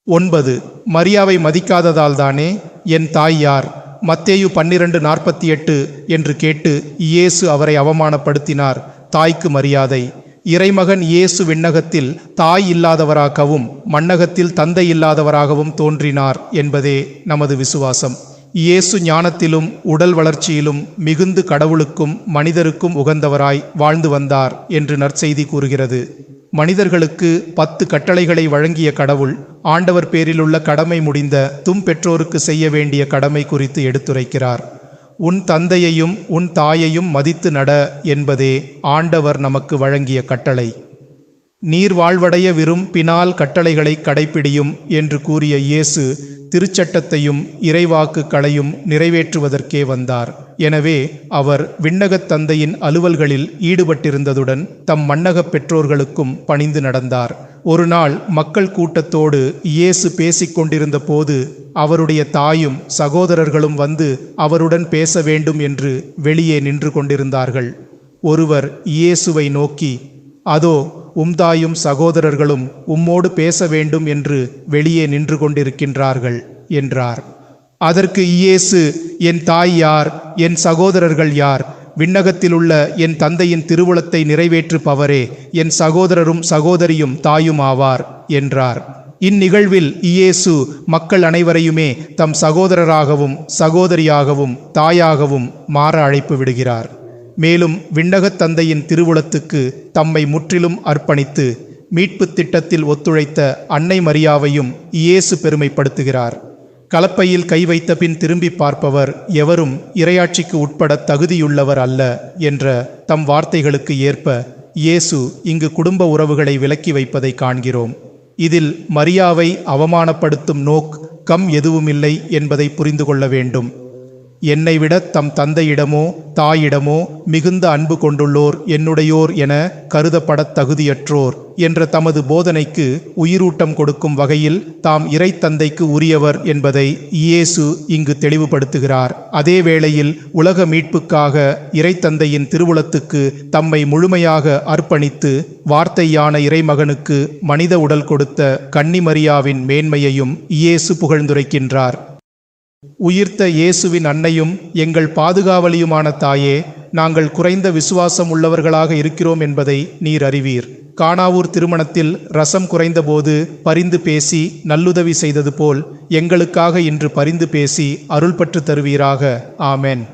9. மரியாவை மதிக்காததால்தானே என் தாய் யார்? மத்தேயு 12:48 என்று கேட்டு இயேசு அவரை அவமானப்படுத்தினார். தாய்க்கு மரியாதை. இறைமகன் இயேசு விண்ணகத்தில் தாய் இல்லாதவராகவும் மண்ணகத்தில் தந்தை இல்லாதவராகவும் தோன்றினார் என்பதே நமது விசுவாசம். இயேசு ஞானத்திலும் உடல் வளர்ச்சியிலும் மிகுந்து கடவுளுக்கும் மனிதருக்கும் உகந்தவராய் வாழ்ந்து வந்தார் என்று நற்செய்தி கூறுகிறது. மனிதர்களுக்கு 10 கட்டளைகளை வழங்கிய கடவுள் ஆண்டவர் பேரிலுள்ள கடமை முடிந்த பெற்றோருக்கு செய்ய வேண்டிய கடமை குறித்து எடுத்துரைக்கிறார். உன் தந்தையையும் உன் தாயையும் மதித்து நட என்பதே ஆண்டவர் நமக்கு வழங்கிய கட்டளை. நீர் வாழ்வடைய விரும்பினால் கட்டளைகளை கடைப்பிடியும் என்று கூறிய இயேசு திருச்சட்டத்தையும் இறைவாக்குகளையும் நிறைவேற்றுவதற்கே வந்தார். எனவே அவர் விண்ணகத் தந்தையின் அலுவல்களில் ஈடுபட்டிருந்ததுடன் தம் மண்ணகப் பெற்றோர்களுக்கும் பணிந்து நடந்தார். ஒரு நாள் மக்கள் கூட்டத்தோடு இயேசு பேசிக்கொண்டிருந்த போது அவருடைய தாயும் சகோதரர்களும் வந்து அவருடன் பேச வேண்டும் என்று வெளியே நின்று கொண்டிருந்தார்கள். ஒருவர் இயேசுவை நோக்கி, அதோ தாயும் சகோதரர்களும் உம்மோடு பேச வேண்டும் என்று வெளியே நின்று கொண்டிருக்கின்றார்கள் என்றார். அதற்கு இயேசு, என் தாய் யார்? என் சகோதரர்கள் யார்? விண்ணகத்திலுள்ள என் தந்தையின் திருவுளத்தை நிறைவேற்றுபவரே என் சகோதரரும் சகோதரியும் தாயும் ஆவார் என்றார். இந்நிகழ்வில் இயேசு மக்கள் அனைவரையுமே தம் சகோதரராகவும் சகோதரியாகவும் தாயாகவும் மாற அழைப்பு விடுகிறார். மேலும் விண்ணகத் தந்தையின் திருவுளத்துக்கு தம்மை முற்றிலும் அர்ப்பணித்து மீட்பு திட்டத்தில் ஒத்துழைத்த அன்னை மரியாவையும் இயேசு பெருமைப்படுத்துகிறார். கலப்பையில் கை வைத்த பின் திரும்பி பார்ப்பவர் எவரும் இறையாட்சிக்கு உட்பட தகுதியுள்ளவர் அல்ல என்ற தம் வார்த்தைகளுக்கு ஏற்ப இயேசு இங்கு குடும்ப உறவுகளை விலக்கி வைப்பதை காண்கிறோம். இதில் மரியாவை அவமானப்படுத்தும் நோக்கம் எதுவுமில்லை என்பதை புரிந்து கொள்ள வேண்டும். என்னை விட தம் தந்தையிடமோ தாயிடமோ மிகுந்த அன்பு கொண்டுள்ளோர் என்னுடையோர் என கருதப்படத் தகுதியற்றோர் என்ற தமது போதனைக்கு உயிரூட்டம் கொடுக்கும் வகையில் தாம் இறை தந்தைக்கு உரியவர் என்பதை இயேசு இங்கு தெளிவுபடுத்துகிறார். அதே வேளையில் உலக மீட்புக்காக இறை தந்தையின் திருவுளத்துக்கு தம்மை முழுமையாக அர்ப்பணித்து வார்த்தையான இறைமகனுக்கு மனித உடல் கொடுத்த கன்னி மரியாவின் மேன்மையையும் இயேசு புகழ்ந்துரைக்கின்றார். உயிர்த்த இயேசுவின் அன்னையும் எங்கள் பாதுகாவலியுமான தாயே, நாங்கள் குறைந்த விசுவாசம் உள்ளவர்களாக இருக்கிறோம் என்பதை நீர் அறிவீர். கானாவூர் திருமணத்தில் ரசம் குறைந்தபோது பரிந்து பேசி நல்லுதவி செய்தது போல் எங்களுக்காக இன்று பரிந்து பேசி அருள் பற்று தருவீராக. ஆமென்.